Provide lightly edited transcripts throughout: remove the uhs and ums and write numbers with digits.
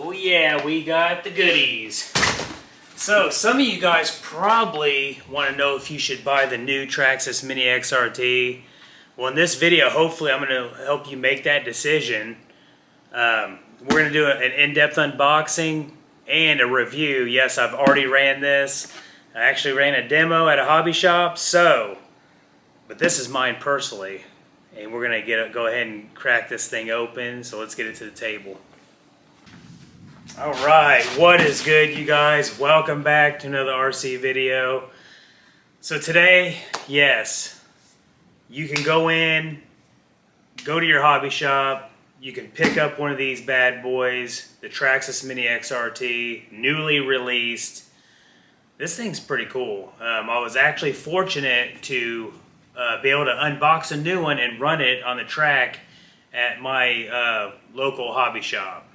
Oh yeah, we got the goodies. So some of you guys probably want to know if you should buy the new Traxxas Mini XRT. Well, in this video, hopefully I'm going to help you make that decision. We're going to do an in-depth unboxing and a review. Yes, I've already ran this. I actually ran a demo at a hobby shop, but this is mine personally. And we're going to go ahead and crack this thing open, so let's get it to the table. Alright, what is good, you guys? Welcome back to another RC video. So today, yes, you can go to your hobby shop, you can pick up one of these bad boys, the Traxxas Mini XRT, newly released. This thing's pretty cool. I was actually fortunate to be able to unbox a new one and run it on the track at my local hobby shop,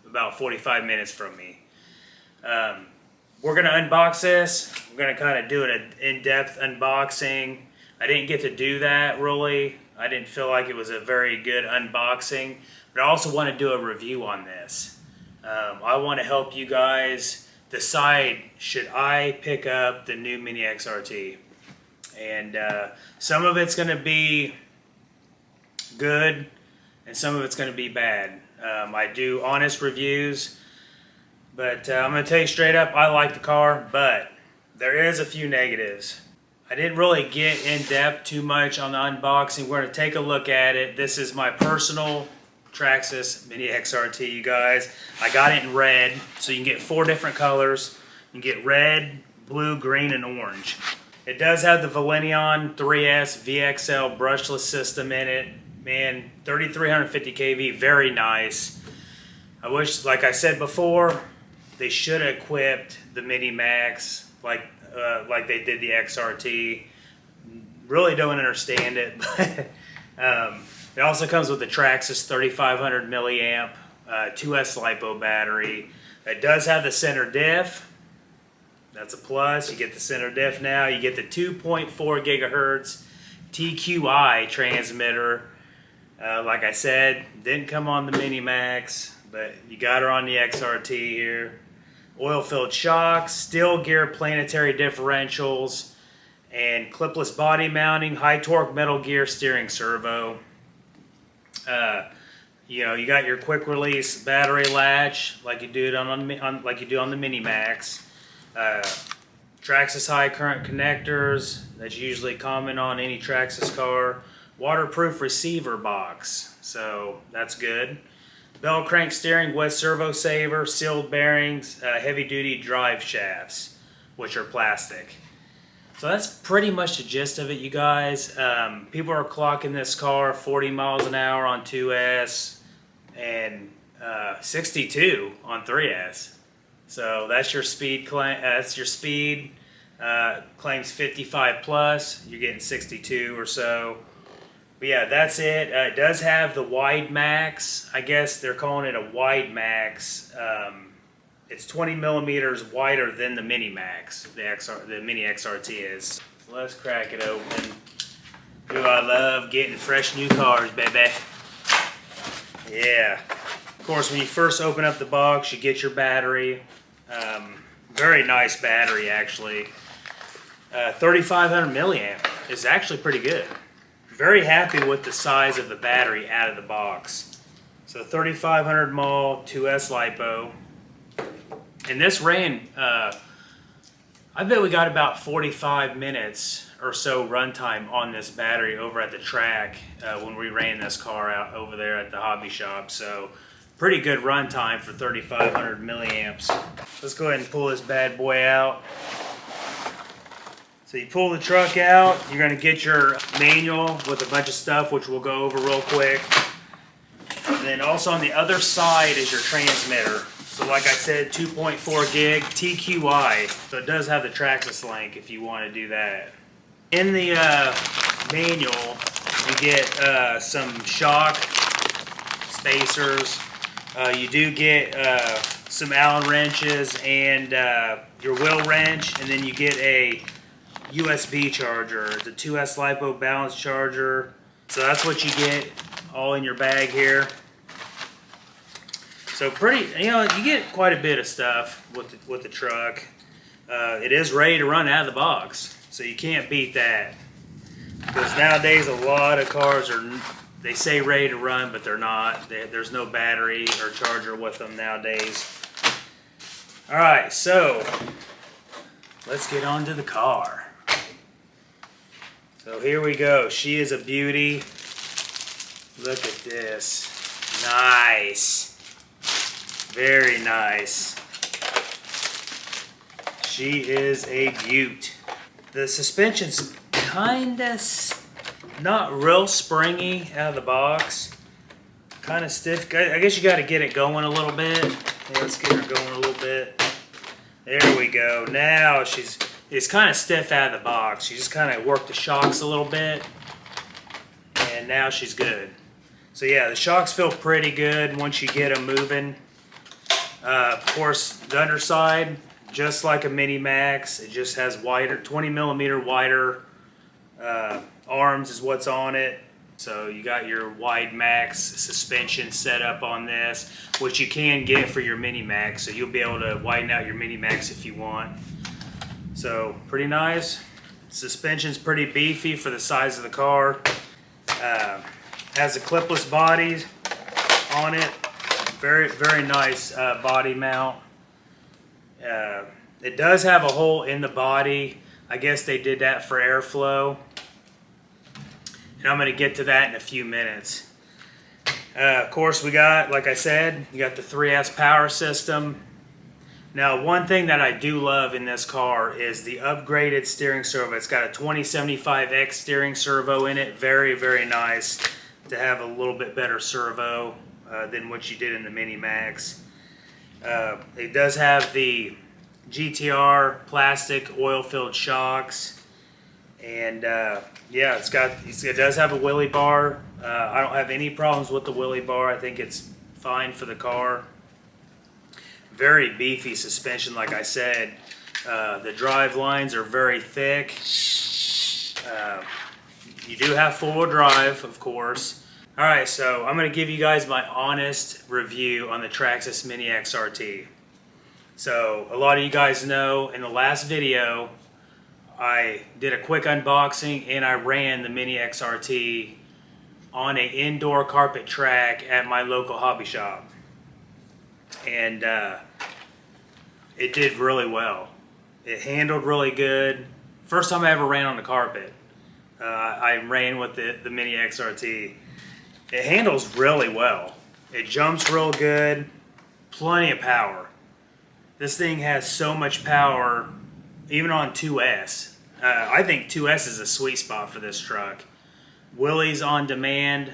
about 45 minutes from me. We're going to unbox this. We're going to kind of do an in-depth unboxing. I didn't get to do that really. I didn't feel like it was a very good unboxing, but I also want to do a review on this. I want to help you guys decide, should I pick up the new Mini XRT? And some of it's going to be good and some of it's going to be bad. I do honest reviews, but I'm going to tell you straight up, I like the car, but there is a few negatives. I didn't really get in depth too much on the unboxing. We're going to take a look at it. This is my personal Traxxas Mini XRT, you guys. I got it in red, so you can get 4 different colors. You can get red, blue, green, and orange. It does have the Valenion 3S VXL brushless system in it. Man, 3350 kV, very nice. I wish, like I said before, they should have equipped the Mini Max like they did the XRT. Really don't understand it, but it also comes with the Traxxas 3500 milliamp 2S LiPo battery. It does have the center diff. That's a plus. You get the center diff now. You get the 2.4 gigahertz TQI transmitter. Like I said, didn't come on the Mini Max, but you got her on the XRT here. Oil-filled shocks, steel gear planetary differentials, and clipless body mounting, high torque metal gear steering servo. You got your quick release battery latch like you do on the Mini Max. Traxxas high current connectors, that's usually common on any Traxxas car. Waterproof receiver box, so that's good. Bell crank steering with servo saver, sealed bearings, heavy duty drive shafts, which are plastic. So that's pretty much the gist of it, you guys. People are clocking this car 40 miles an hour on 2S and 62 on 3S. So that's your speed claim. Claims 55 plus. You're getting 62 or so. But yeah, that's it. It does have the wide max. I guess they're calling it a wide max. It's 20 millimeters wider than the Mini Max. The Mini XRT is. So let's crack it open. Ooh, I love getting fresh new cars, baby. Yeah. Of course, when you first open up the box, you get your battery. Very nice battery, actually. 3500 milliamp is actually pretty good. Very happy with the size of the battery out of the box. So 3500 mAh 2S LiPo. And this ran, I bet we got about 45 minutes or so runtime on this battery over at the track when we ran this car out over there at the hobby shop. So pretty good runtime for 3500 milliamps. Let's go ahead and pull this bad boy out. So you pull the truck out, you're going to get your manual with a bunch of stuff, which we'll go over real quick. And then also on the other side is your transmitter. So like I said, 2.4 gig TQI. So it does have the Traxxas link if you want to do that. In the manual, you get some shock spacers. You do get some Allen wrenches and your wheel wrench, and then you get a USB charger, the 2S LiPo balance charger. So that's what you get all in your bag here. So pretty, you know, you get quite a bit of stuff with the truck. It is ready to run out of the box, so you can't beat that. Because nowadays a lot of cars they say ready to run, but they're not. There's no battery or charger with them nowadays. All right, so let's get on to the car. So here we go. She is a beauty. Look at this. Nice. Very nice. She is a beaut. The suspension's kinda not real springy out of the box. Kind of stiff. I guess you got to get it going a little bit. Yeah, let's get her going a little bit. There we go. Now it's kind of stiff out of the box. You just kind of work the shocks a little bit, and now she's good. So yeah, the shocks feel pretty good once you get them moving. Of course, the underside, just like a Mini Max, it just has wider, 20 millimeter wider arms is what's on it. So you got your wide max suspension set up on this, which you can get for your Mini Max. So you'll be able to widen out your Mini Max if you want. So pretty nice. Suspension's pretty beefy for the size of the car. Has a clipless body on it. Very, very nice body mount. It does have a hole in the body. I guess they did that for airflow. And I'm going to get to that in a few minutes. Of course, we got, like I said, you got the 3S power system. Now, one thing that I do love in this car is the upgraded steering servo. It's got a 2075X steering servo in it. Very, very nice to have a little bit better servo than what you did in the Mini Max. It does have the GTR plastic oil-filled shocks. And yeah, it does have a wheelie bar. I don't have any problems with the wheelie bar. I think it's fine for the car. Very beefy suspension, like I said. The drive lines are very thick. You do have four-wheel drive, of course. All right, so I'm going to give you guys my honest review on the Traxxas Mini XRT. So a lot of you guys know in the last video, I did a quick unboxing and I ran the Mini XRT on an indoor carpet track at my local hobby shop. And it did really well. It handled really good. First time I ever ran on the carpet. I ran with the Mini XRT. It handles really well. It jumps real good. Plenty of power. This thing has so much power, even on 2S. I think 2S is a sweet spot for this truck. Wheelies on demand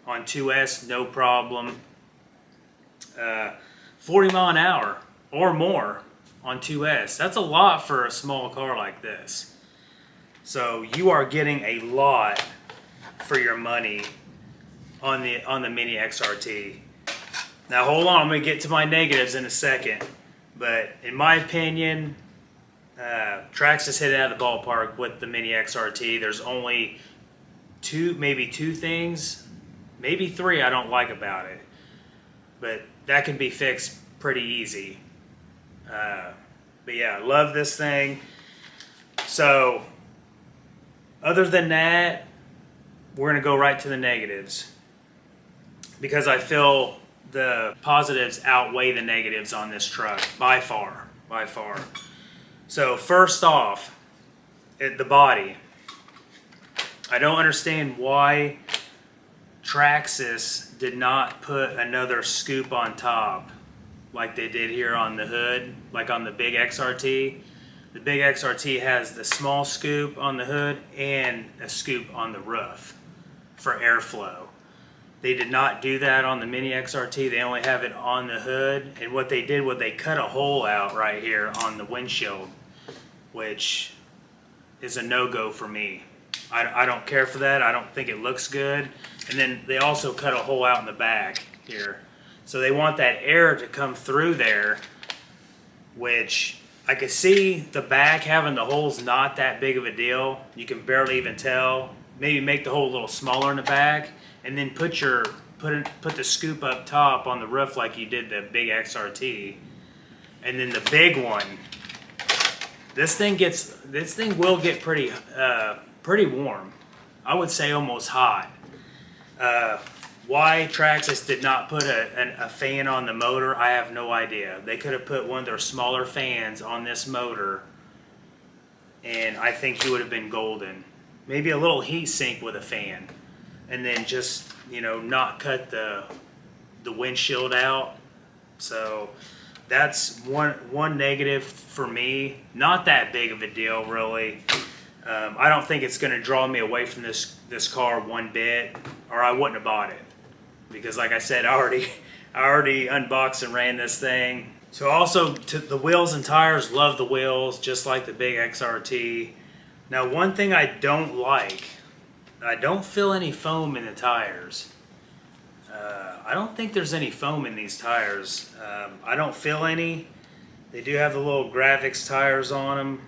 on 2S, no problem. 40 mile an hour or more on 2S. That's a lot for a small car like this. So you are getting a lot for your money on the Mini XRT. Now hold on, I'm going to get to my negatives in a second. But in my opinion, Traxxas hit it out of the ballpark with the Mini XRT. There's only maybe two things, maybe three I don't like about it. But that can be fixed pretty easy. But yeah, I love this thing. So, other than that, we're going to go right to the negatives. Because I feel the positives outweigh the negatives on this truck, by far. So first off, the body. I don't understand why Traxxas did not put another scoop on top like they did here on the hood, like on the big XRT. The big XRT has the small scoop on the hood and a scoop on the roof for airflow. They did not do that on the Mini XRT. They only have it on the hood. And what they did was they cut a hole out right here on the windshield, which is a no-go for me. I don't care for that. I don't think it looks good. And then they also cut a hole out in the back here. So they want that air to come through there, which I could see the back having the holes not that big of a deal. You can barely even tell. Maybe make the hole a little smaller in the back, and then put your put the scoop up top on the roof like you did the big XRT, and then the big one. This thing will get pretty warm. I would say almost hot. Why Traxxas did not put a fan on the motor, I have no idea. They could have put one of their smaller fans on this motor, and I think he would have been golden. Maybe a little heat sink with a fan, and then just, you know, not cut the windshield out. So that's one negative for me. Not that big of a deal, really. I don't think it's going to draw me away from this car one bit, or I wouldn't have bought it, because like I said, I already unboxed and ran this thing. So also to the wheels and tires, love the wheels, just like the big XRT. Now one thing I don't like, I don't feel any foam in the tires. I don't think there's any foam in these tires. I don't feel any. They do have the little graphics tires on them.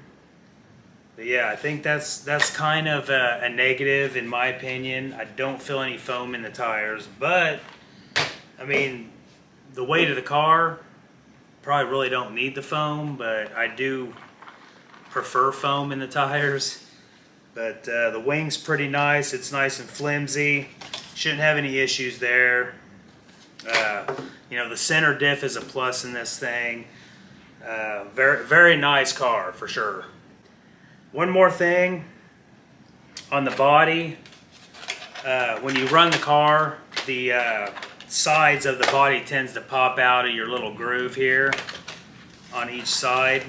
But yeah, I think that's kind of a negative in my opinion. I don't feel any foam in the tires, but I mean, the weight of the car, probably really don't need the foam, but I do prefer foam in the tires. But the wing's pretty nice. It's nice and flimsy. Shouldn't have any issues there. You know, the center diff is a plus in this thing. Very, very nice car for sure. One more thing on the body. When you run the car, the sides of the body tends to pop out of your little groove here on each side.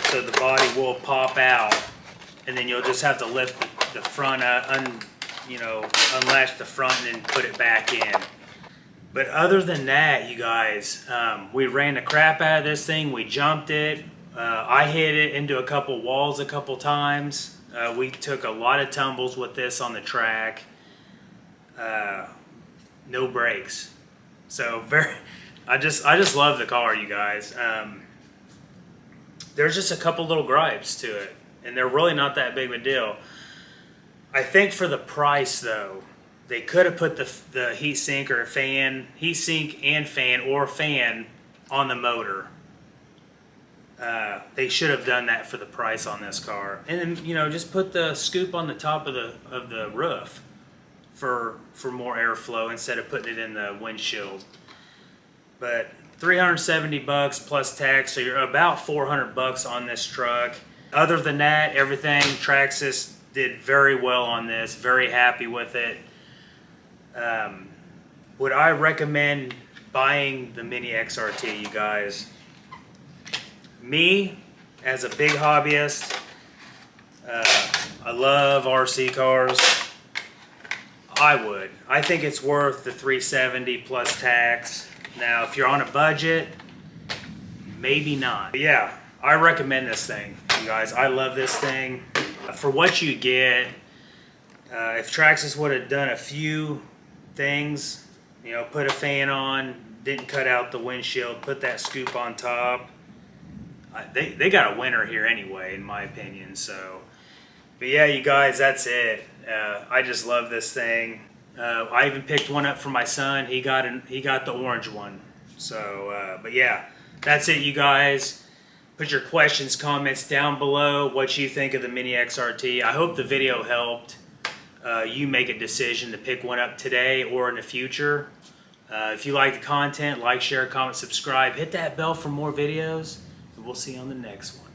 So the body will pop out, and then you'll just have to lift the front, unlatch the front and then put it back in. But other than that, you guys, we ran the crap out of this thing. We jumped it. I hit it into a couple walls a couple times. We took a lot of tumbles with this on the track. No brakes. So I just love the car, you guys. There's just a couple little gripes to it, and they're really not that big of a deal. I think for the price though, they could have put the heat sink or a fan, heat sink and fan, or fan on the motor. They should have done that for the price on this car, and then, you know, just put the scoop on the top of the roof for more airflow instead of putting it in the windshield. But $370 plus tax, so you're about $400 on this truck. Other than that, everything Traxxas did very well on this. Very happy with it. Would I recommend buying the Mini XRT, you guys? Me, as a big hobbyist, I love RC cars. I would. I think it's worth the $370 plus tax. Now, if you're on a budget, maybe not. But yeah, I recommend this thing, you guys. I love this thing. For what you get, if Traxxas would have done a few things, you know, put a fan on, didn't cut out the windshield, put that scoop on top, they got a winner here anyway, in my opinion. So, but yeah, you guys, that's it. I just love this thing. I even picked one up for my son. He got the orange one. So, but yeah, that's it, you guys. Put your questions, comments down below. What you think of the Mini XRT. I hope the video helped you make a decision to pick one up today or in the future. If you like the content, like, share, comment, subscribe. Hit that bell for more videos. And we'll see you on the next one.